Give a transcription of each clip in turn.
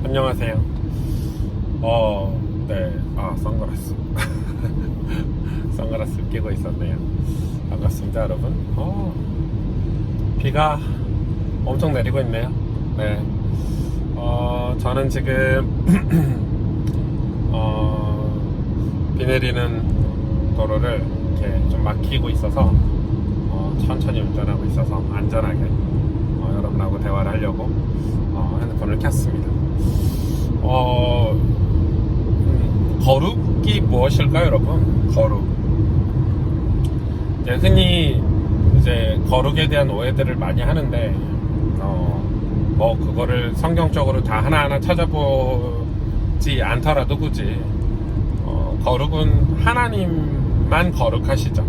안녕하세요. 네. 선글라스. 선글라스 끼고 있었네요. 반갑습니다, 여러분. 비가 엄청 내리고 있네요. 네. 저는 지금, 비 내리는 도로를 이렇게 좀 막히고 있어서, 천천히 운전하고 있어서 안전하게, 여러분하고 대화를 하려고, 핸드폰을 켰습니다. 거룩이 무엇일까요, 여러분? 거룩. 흔히 이제 거룩에 대한 오해들을 많이 하는데, 그거를 성경적으로 다 하나하나 찾아보지 않더라도 굳이, 거룩은 하나님만 거룩하시죠.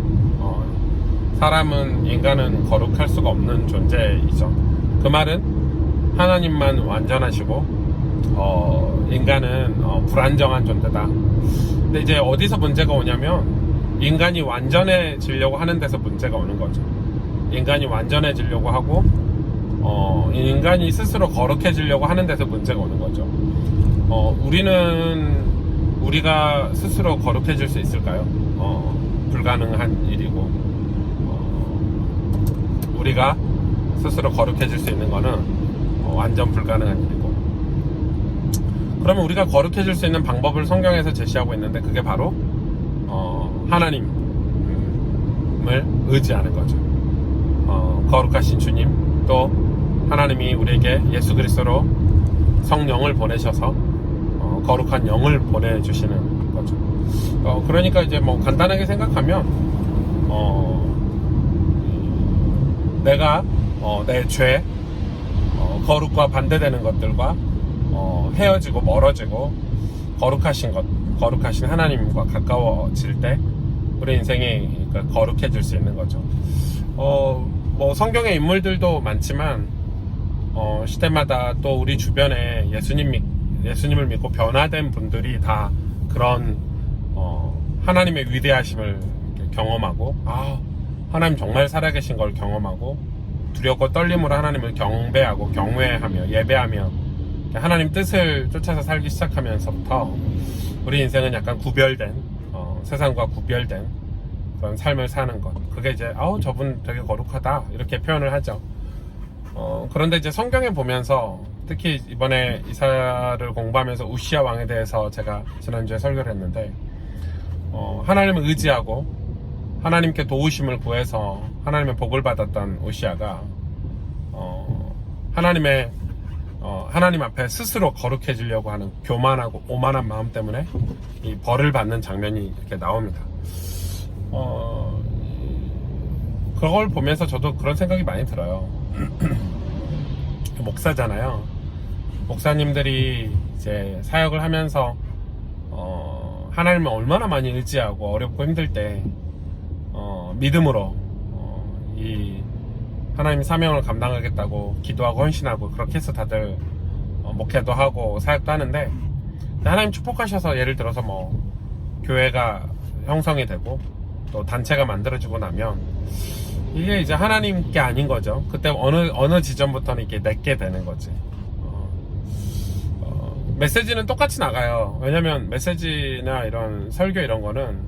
인간은 거룩할 수가 없는 존재이죠. 그 말은 하나님만 완전하시고, 인간은 불안정한 존재다. 근데 이제 어디서 문제가 오냐면 인간이 완전해지려고 하는 데서 문제가 오는 거죠. 인간이 완전해지려고 하고 인간이 스스로 거룩해지려고 하는 데서 문제가 오는 거죠. 우리가 스스로 거룩해질 수 있을까요? 불가능한 일이고, 우리가 스스로 거룩해질 수 있는 거는 완전 불가능한 일이고, 그러면 우리가 거룩해질 수 있는 방법을 성경에서 제시하고 있는데, 그게 바로 하나님을 의지하는 거죠. 거룩하신 주님, 또 하나님이 우리에게 예수 그리스도로 성령을 보내셔서 거룩한 영을 보내주시는 거죠. 그러니까 이제 간단하게 생각하면, 내가 내 죄, 거룩과 반대되는 것들과 헤어지고 멀어지고 거룩하신 하나님과 가까워질 때 우리 인생이 거룩해질 수 있는 거죠. 성경의 인물들도 많지만, 시대마다 또 우리 주변에 예수님을 믿고 변화된 분들이 다 그런 하나님의 위대하심을 경험하고, 하나님 정말 살아계신 걸 경험하고, 두렵고 떨림으로 하나님을 경배하고 경외하며 예배하며 하나님 뜻을 쫓아서 살기 시작하면서부터 우리 인생은 약간 구별된, 세상과 구별된 그런 삶을 사는 것. 그게 이제 저분 되게 거룩하다 이렇게 표현을 하죠. 그런데 이제 성경에 보면서, 특히 이번에 이사야를 공부하면서 우시아 왕에 대해서 제가 지난주에 설교를 했는데, 하나님을 의지하고 하나님께 도우심을 구해서 하나님의 복을 받았던 우시아가 하나님 앞에 스스로 거룩해지려고 하는 교만하고 오만한 마음 때문에 이 벌을 받는 장면이 이렇게 나옵니다. 그걸 보면서 저도 그런 생각이 많이 들어요. 목사잖아요. 목사님들이 이제 사역을 하면서 하나님을 얼마나 많이 의지하고 어렵고 힘들 때 믿음으로 이 하나님 사명을 감당하겠다고 기도하고 헌신하고 그렇게 해서 다들 목회도 하고 사역도 하는데, 하나님 축복하셔서 예를 들어서 교회가 형성이 되고 또 단체가 만들어지고 나면 이게 이제 하나님께 아닌 거죠. 그때 어느 지점부터는 이렇게 내게 되는 거지. 메시지는 똑같이 나가요. 왜냐면 메시지나 이런 설교 이런 거는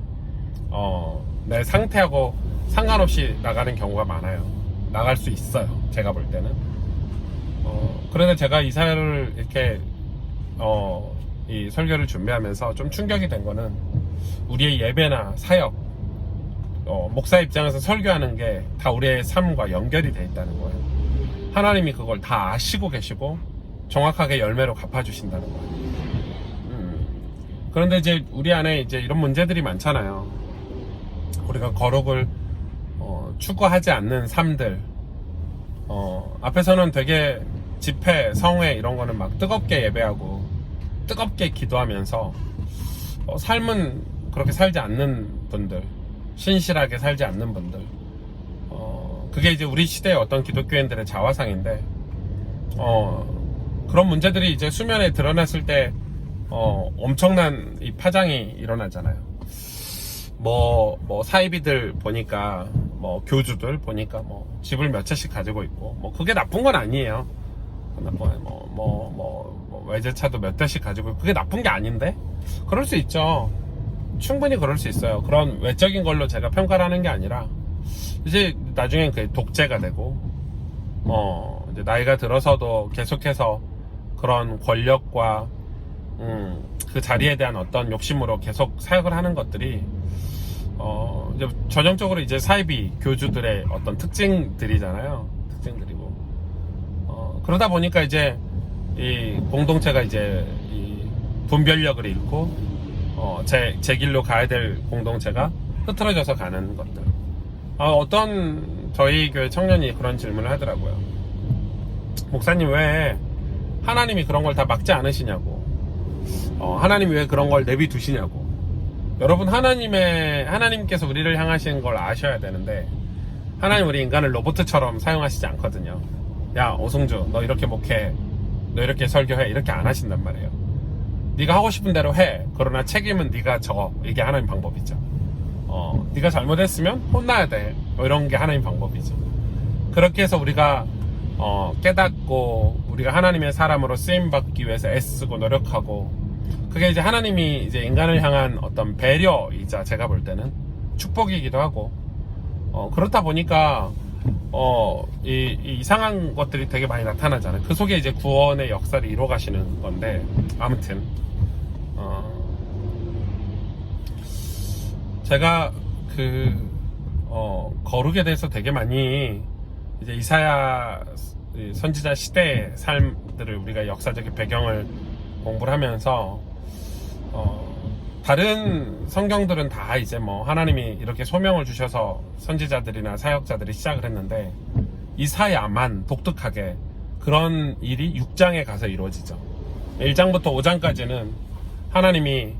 내 상태하고 상관없이 나가는 경우가 많아요. 나갈 수 있어요, 제가 볼 때는. 그런데 제가 이사야를 이렇게 이 설교를 준비하면서 좀 충격이 된 거는, 우리의 예배나 사역, 목사 입장에서 설교하는 게 다 우리의 삶과 연결이 돼 있다는 거예요. 하나님이 그걸 다 아시고 계시고 정확하게 열매로 갚아주신다는 거예요. 그런데 이제 우리 안에 이제 이런 문제들이 많잖아요. 우리가 거룩을 추구하지 않는 삶들, 앞에서는 되게 집회, 성회 이런 거는 막 뜨겁게 예배하고 뜨겁게 기도하면서 삶은 그렇게 살지 않는 분들, 신실하게 살지 않는 분들, 그게 이제 우리 시대의 어떤 기독교인들의 자화상인데, 그런 문제들이 이제 수면에 드러났을 때 엄청난 이 파장이 일어나잖아요. 사이비들 보니까, 교주들 보니까 집을 몇 채씩 가지고 있고, 그게 나쁜 건 아니에요. 외제차도 몇 대씩 가지고 그게 나쁜 게 아닌데 그럴 수 있죠. 충분히 그럴 수 있어요. 그런 외적인 걸로 제가 평가를 하는 게 아니라 이제 나중엔 그 독재가 되고 이제 나이가 들어서도 계속해서 그런 권력과 그 자리에 대한 어떤 욕심으로 계속 사역을 하는 것들이 이제 전형적으로 이제 사이비 교주들의 어떤 특징들이잖아요. 특징들이고 그러다 보니까 이제 이 공동체가 이제 이 분별력을 잃고 제 길로 가야 될 공동체가 흐트러져서 가는 것들. 어떤 저희 교회 청년이 그런 질문을 하더라고요. 목사님 왜 하나님이 그런 걸 다 막지 않으시냐고. 하나님이 왜 그런 걸 내비두시냐고. 여러분 하나님께서 우리를 향하신 걸 아셔야 되는데 하나님 우리 인간을 로봇처럼 사용하시지 않거든요. 야 오승주 너 이렇게 목회 너 이렇게 설교해 이렇게 안 하신단 말이에요. 네가 하고 싶은 대로 해. 그러나 책임은 네가 져. 이게 하나님 방법이죠. 네가 잘못했으면 혼나야 돼. 이런 게 하나님 방법이죠. 그렇게 해서 우리가 깨닫고 우리가 하나님의 사람으로 쓰임받기 위해서 애쓰고 노력하고 그게 이제 하나님이 이제 인간을 향한 어떤 배려이자 제가 볼 때는 축복이기도 하고 그렇다 보니까 이 이상한 것들이 되게 많이 나타나잖아요. 그 속에 이제 구원의 역사를 이루어 가시는 건데 아무튼 제가 거룩에 대해서 되게 많이 이제 이사야 선지자 시대의 삶들을 우리가 역사적인 배경을 공부를 하면서 다른 성경들은 다 이제 뭐 하나님이 이렇게 소명을 주셔서 선지자들이나 사역자들이 시작을 했는데 이사야만 독특하게 그런 일이 6장에 가서 이루어지죠. 1장부터 5장까지는 하나님이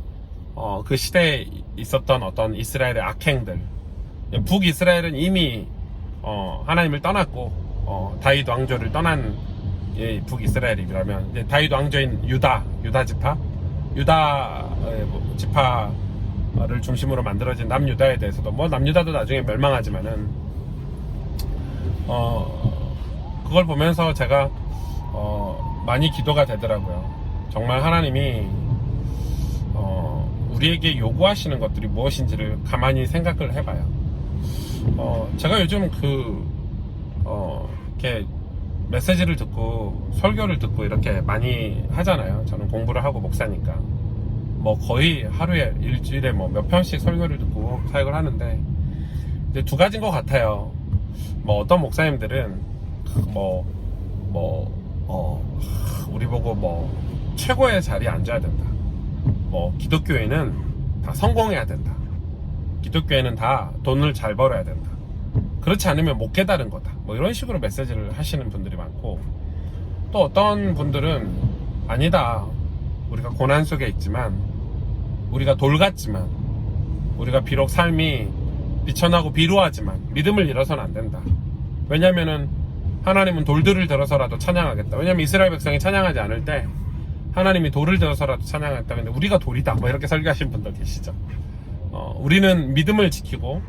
그 시대에 있었던 어떤 이스라엘의 악행들, 북이스라엘은 이미 하나님을 떠났고 다윗 왕조를 떠난 북이스라엘이라면 이제 다윗 왕조인 유다 지파 지파를 중심으로 만들어진 남유다에 대해서도 뭐 남유다도 나중에 멸망하지만은 그걸 보면서 제가 많이 기도가 되더라고요. 정말 하나님이 우리에게 요구하시는 것들이 무엇인지를 가만히 생각을 해봐요. 제가 요즘 이렇게 메시지를 듣고 설교를 듣고 이렇게 많이 하잖아요. 저는 공부를 하고 목사니까 뭐 거의 하루에 일주일에 뭐 몇 편씩 설교를 듣고 사역을 하는데 이제 두 가지인 것 같아요. 뭐 어떤 목사님들은 우리 보고 뭐 최고의 자리에 앉아야 된다. 뭐 기독교회는 다 성공해야 된다. 기독교회는 다 돈을 잘 벌어야 된다. 그렇지 않으면 못 깨달은 거다. 뭐 이런 식으로 메시지를 하시는 분들이 많고 또 어떤 분들은 아니다. 우리가 고난 속에 있지만 우리가 돌 같지만 우리가 비록 삶이 비천하고 비루하지만 믿음을 잃어서는 안 된다. 왜냐면은 하나님은 돌들을 들어서라도 찬양하겠다. 왜냐면 이스라엘 백성이 찬양하지 않을 때 하나님이 돌을 들어서라도 찬양하겠다. 근데 우리가 돌이다. 뭐 이렇게 설교하시는 분들 계시죠. 우리는 믿음을 지키고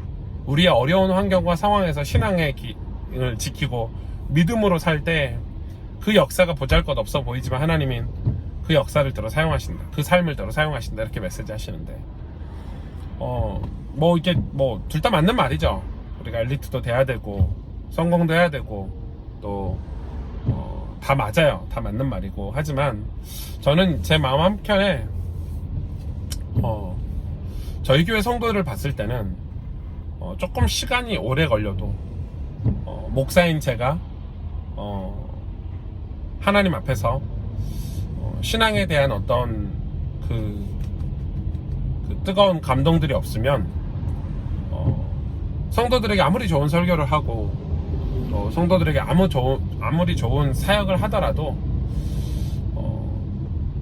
우리의 어려운 환경과 상황에서 신앙의 기능을 지키고 믿음으로 살 때 그 역사가 보잘것없어 보이지만 하나님은 그 역사를 들어 사용하신다. 그 삶을 들어 사용하신다. 이렇게 메시지 하시는데 뭐 이게 뭐 둘 다 맞는 말이죠. 우리가 엘리트도 돼야 되고 성공도 해야 되고 또 다 맞아요. 다 맞는 말이고 하지만 저는 제 마음 한켠에 저희 교회 성도들을 봤을 때는 조금 시간이 오래 걸려도 목사인 제가 하나님 앞에서 신앙에 대한 어떤 그 뜨거운 감동들이 없으면 성도들에게 아무리 좋은 설교를 하고 또 성도들에게 아무리 좋은 사역을 하더라도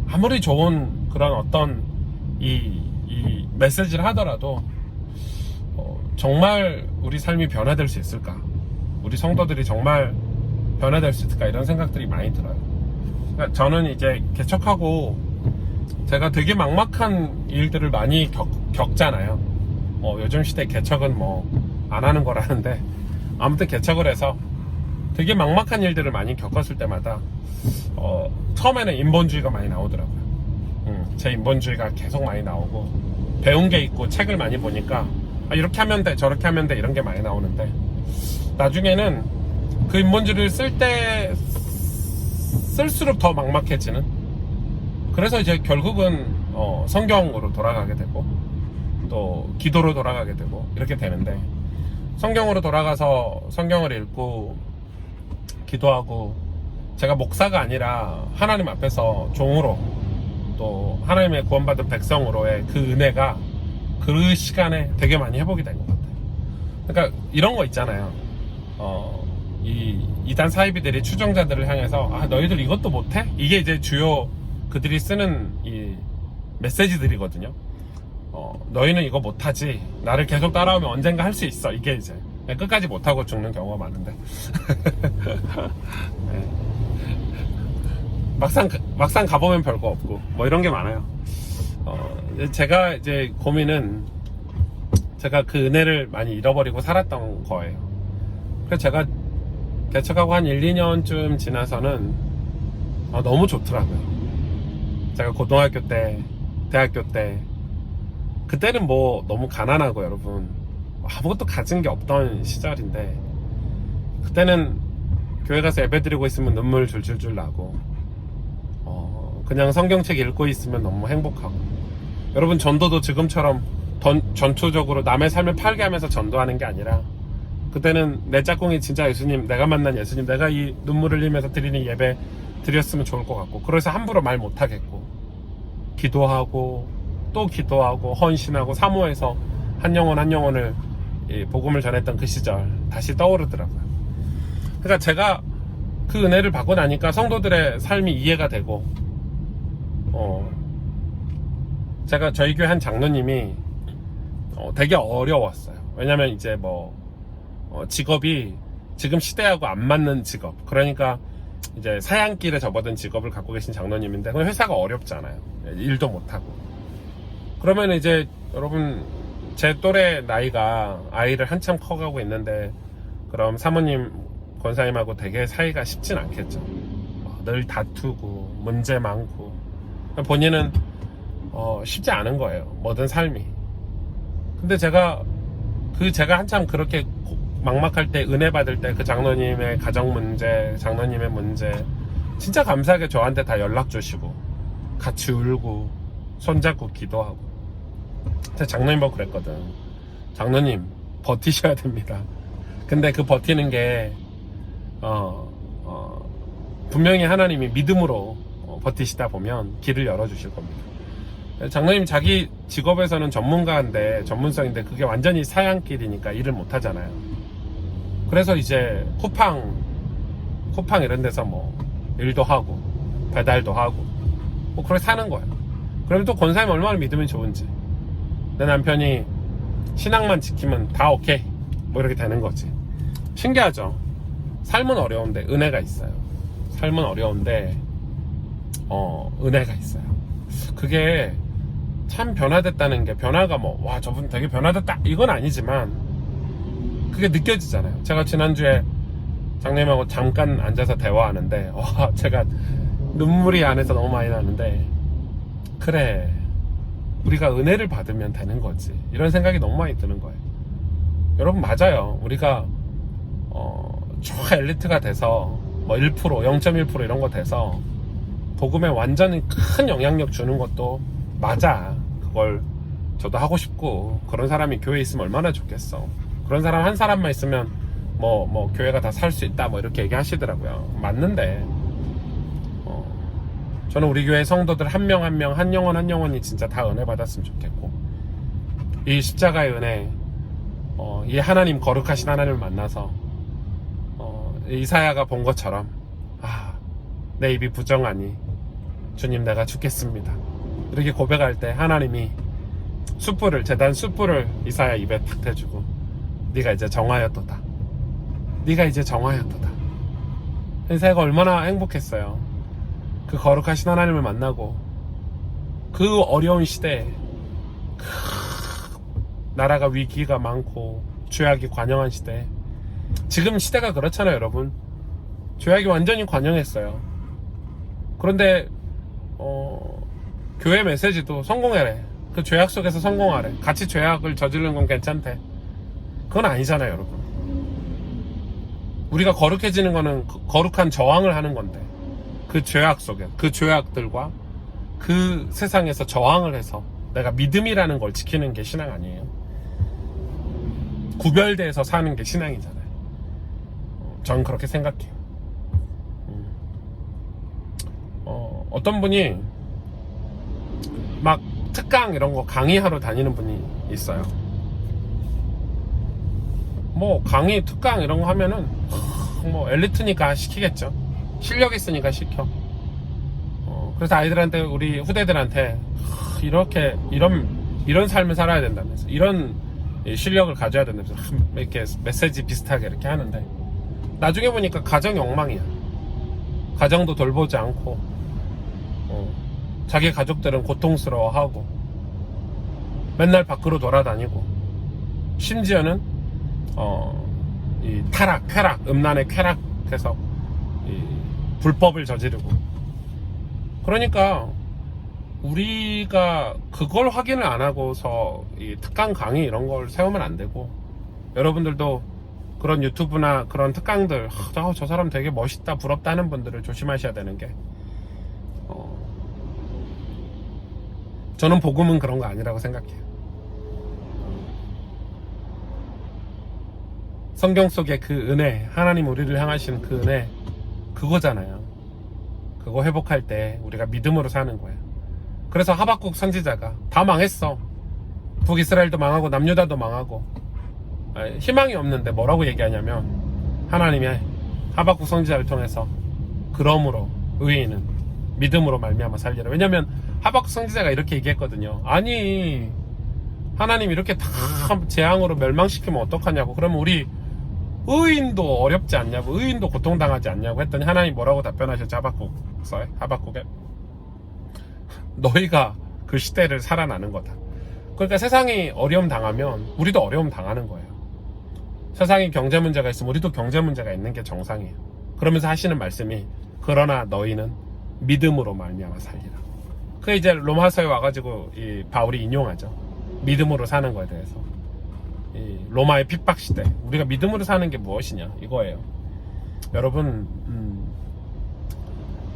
아무리 좋은 그런 어떤 이 메시지를 하더라도 정말 우리 삶이 변화될 수 있을까? 우리 성도들이 정말 변화될 수 있을까? 이런 생각들이 많이 들어요. 그러니까 저는 이제 개척하고 제가 되게 막막한 일들을 많이 겪잖아요. 요즘 시대 개척은 뭐 안 하는 거라는데 아무튼 개척을 해서 되게 막막한 일들을 많이 겪었을 때마다 처음에는 인본주의가 많이 나오더라고요. 제 인본주의가 계속 많이 나오고 배운 게 있고 책을 많이 보니까 이렇게 하면 돼 저렇게 하면 돼 이런 게 많이 나오는데 나중에는 그 인본주의를 쓸수록 더 막막해지는, 그래서 이제 결국은 성경으로 돌아가게 되고 또 기도로 돌아가게 되고 이렇게 되는데, 성경으로 돌아가서 성경을 읽고 기도하고, 제가 목사가 아니라 하나님 앞에서 종으로 또 하나님의 구원받은 백성으로의 그 은혜가 그 시간에 되게 많이 회복이 된 것 같아요. 그러니까 이런 거 있잖아요. 이 이단 사이비들이 추종자들을 향해서 너희들 이것도 못해? 이게 이제 주요 그들이 쓰는 이 메시지들이거든요. 너희는 이거 못하지, 나를 계속 따라오면 언젠가 할 수 있어, 이게 이제 끝까지 못하고 죽는 경우가 많은데 네. 막상 가보면 별거 없고 뭐 이런 게 많아요. 제가 이제 고민은 제가 그 은혜를 많이 잃어버리고 살았던 거예요. 그래서 제가 개척하고 한 1, 2년쯤 지나서는 너무 좋더라고요. 제가 고등학교 때, 대학교 때, 그때는 뭐 너무 가난하고 여러분 아무것도 가진 게 없던 시절인데, 그때는 교회 가서 예배 드리고 있으면 눈물 줄줄줄 나고 그냥 성경책 읽고 있으면 너무 행복하고, 여러분 전도도 지금처럼 전투적으로 남의 삶을 팔게 하면서 전도하는 게 아니라, 그때는 내 짝꿍이 진짜 예수님, 내가 만난 예수님, 내가 이 눈물을 흘리면서 드리는 예배 드렸으면 좋을 것 같고, 그래서 함부로 말 못하겠고 기도하고 또 기도하고 헌신하고 사모해서 한 영혼 한 영혼을 복음을 전했던 그 시절 다시 떠오르더라고요. 그러니까 제가 그 은혜를 받고 나니까 성도들의 삶이 이해가 되고, 제가 저희 교회 한 장로님이 되게 어려웠어요. 왜냐면 이제 직업이 지금 시대하고 안 맞는 직업, 그러니까 이제 사양길에 접어든 직업을 갖고 계신 장로님인데, 그럼 회사가 어렵잖아요. 일도 못하고. 그러면 이제 여러분 제 또래 나이가 아이를 한참 커가고 있는데, 그럼 사모님 권사님하고 되게 사이가 쉽진 않겠죠. 늘 다투고 문제 많고, 본인은 쉽지 않은 거예요, 모든 삶이. 근데 제가 한참 그렇게 막막할 때, 은혜 받을 때 그 장로님의 가정 문제, 장로님의 문제 진짜 감사하게 저한테 다 연락 주시고 같이 울고 손잡고 기도하고. 제가 장로님 보고 그랬거든. 장로님 버티셔야 됩니다. 근데 그 버티는 게 분명히 하나님이 믿음으로 버티시다 보면 길을 열어주실 겁니다. 장로님 자기 직업에서는 전문가인데, 전문성인데 그게 완전히 사양길이니까 일을 못 하잖아요. 그래서 이제 쿠팡 이런 데서 일도 하고 배달도 하고 그렇게 사는 거예요. 그러면 또 권사님 얼마나 믿음이 좋은지, 내 남편이 신앙만 지키면 다 오케이 이렇게 되는 거지. 신기하죠. 삶은 어려운데 은혜가 있어요. 삶은 어려운데 은혜가 있어요. 그게 참 변화됐다는 게, 변화가 와 저분 되게 변화됐다 이건 아니지만 그게 느껴지잖아요. 제가 지난주에 장님하고 잠깐 앉아서 대화하는데 제가 눈물이 안에서 너무 많이 나는데, 그래 우리가 은혜를 받으면 되는 거지, 이런 생각이 너무 많이 드는 거예요. 여러분 맞아요. 우리가 저 엘리트가 돼서 1%, 0.1% 이런 거 돼서 복음에 완전히 큰 영향력 주는 것도 맞아. 그걸 저도 하고 싶고, 그런 사람이 교회에 있으면 얼마나 좋겠어. 그런 사람 한 사람만 있으면 교회가 다 살 수 있다 이렇게 얘기하시더라고요. 맞는데 저는 우리 교회 성도들 한 명 한 명, 한 영혼 한 영혼이 진짜 다 은혜 받았으면 좋겠고, 이 십자가의 은혜, 이 하나님, 거룩하신 하나님을 만나서 이사야가 본 것처럼 내 입이 부정하니 주님 내가 죽겠습니다 이렇게 고백할 때 하나님이 재단 숯불을 이사야 입에 탁 대주고, 네가 이제 정하였도다, 네가 이제 정하였도다. 이사야가 얼마나 행복했어요. 그 거룩하신 하나님을 만나고, 그 어려운 시대에 나라가 위기가 많고 죄악이 관영한 시대에, 지금 시대가 그렇잖아요 여러분. 죄악이 완전히 관영했어요. 그런데 교회 메시지도 성공해래. 그 죄악 속에서 성공하래. 같이 죄악을 저지르는 건 괜찮대. 그건 아니잖아요, 여러분. 우리가 거룩해지는 거는 거룩한 저항을 하는 건데, 그 죄악 속에, 그 죄악들과 그 세상에서 저항을 해서 내가 믿음이라는 걸 지키는 게 신앙 아니에요. 구별돼서 사는 게 신앙이잖아요. 저는 그렇게 생각해요. 어떤 분이 막 특강 이런 거 강의하러 다니는 분이 있어요. 뭐 강의 특강 이런 거 하면은 뭐 엘리트니까 시키겠죠. 실력 있으니까 시켜. 그래서 아이들한테, 우리 후대들한테 이렇게 이런 삶을 살아야 된다면서, 이런 실력을 가져야 된다면서 이렇게 메시지 비슷하게 이렇게 하는데, 나중에 보니까 가정이 엉망이야. 가정도 돌보지 않고, 자기 가족들은 고통스러워하고, 맨날 밖으로 돌아다니고, 심지어는 이 타락, 쾌락, 음란의 쾌락해서 이 불법을 저지르고. 그러니까 우리가 그걸 확인을 안 하고서 이 특강 강의 이런 걸 세우면 안 되고, 여러분들도 그런 유튜브나 그런 특강들, 저 사람 되게 멋있다, 부럽다 하는 분들을 조심하셔야 되는 게, 저는 복음은 그런 거 아니라고 생각해요. 성경 속의 그 은혜, 하나님 우리를 향하신 그 은혜, 그거잖아요. 그거 회복할 때 우리가 믿음으로 사는 거예요. 그래서 하박국 선지자가 다 망했어. 북이스라엘도 망하고 남유다도 망하고 희망이 없는데 뭐라고 얘기하냐면, 하나님이 하박국 선지자를 통해서 그러므로 의인은 믿음으로 말미암아 살리라. 왜냐면 하박국 선지자가 이렇게 얘기했거든요. 아니, 하나님 이렇게 다 재앙으로 멸망시키면 어떡하냐고. 그러면 우리 의인도 어렵지 않냐고, 의인도 고통당하지 않냐고 했더니 하나님 뭐라고 답변하셨죠? 하박국에 너희가 그 시대를 살아나는 거다. 그러니까 세상이 어려움 당하면 우리도 어려움 당하는 거예요. 세상에 경제 문제가 있으면 우리도 경제 문제가 있는 게 정상이에요. 그러면서 하시는 말씀이, 그러나 너희는 믿음으로 말미암아 살리라. 그 이제 로마서에 와가지고 이 바울이 인용하죠. 믿음으로 사는 거에 대해서. 이 로마의 핍박 시대, 우리가 믿음으로 사는 게 무엇이냐, 이거예요. 여러분,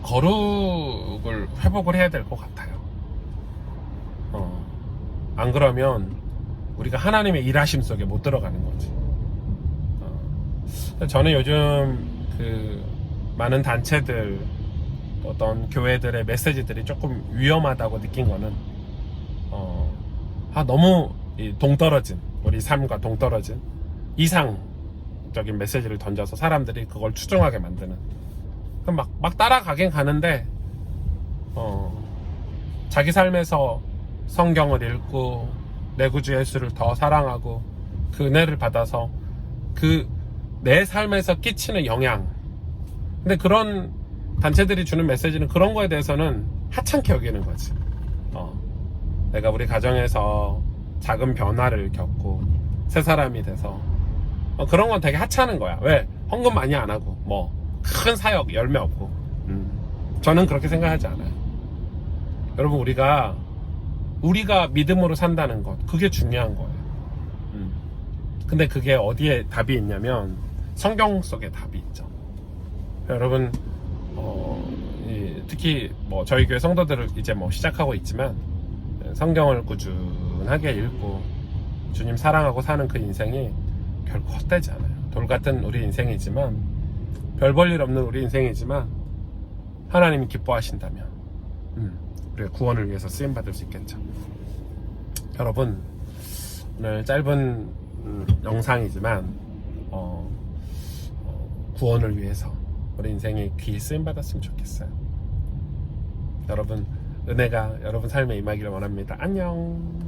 거룩을 회복을 해야 될 것 같아요. 안 그러면 우리가 하나님의 일하심 속에 못 들어가는 거지. 저는 요즘 그 많은 단체들, 어떤 교회들의 메시지들이 조금 위험하다고 느낀 거는, 너무 동떨어진, 우리 삶과 동떨어진 이상적인 메시지를 던져서 사람들이 그걸 추종하게 만드는, 막 따라가긴 가는데, 자기 삶에서 성경을 읽고 내 구주 예수를 더 사랑하고 그 은혜를 받아서 그 내 삶에서 끼치는 영향, 근데 그런 단체들이 주는 메시지는 그런 거에 대해서는 하찮게 여기는 거지. 내가 우리 가정에서 작은 변화를 겪고 새 사람이 돼서 그런 건 되게 하찮은 거야. 왜? 헌금 많이 안 하고 뭐 큰 사역 열매 없고. 저는 그렇게 생각하지 않아요. 여러분, 우리가 믿음으로 산다는 것, 그게 중요한 거예요. 근데 그게 어디에 답이 있냐면 성경 속에 답이 있죠. 여러분, 특히 뭐 저희 교회 성도들을 이제 뭐 시작하고 있지만, 성경을 꾸준하게 읽고 주님 사랑하고 사는 그 인생이 결코 헛되지 않아요. 돌 같은 우리 인생이지만, 별 볼 일 없는 우리 인생이지만, 하나님이 기뻐하신다면 우리가 구원을 위해서 쓰임받을 수 있겠죠. 여러분, 오늘 짧은 영상이지만 구원을 위해서 우리 인생에 귀히 쓰임받았으면 좋겠어요. 여러분, 은혜가 여러분 삶에 임하기를 원합니다. 안녕.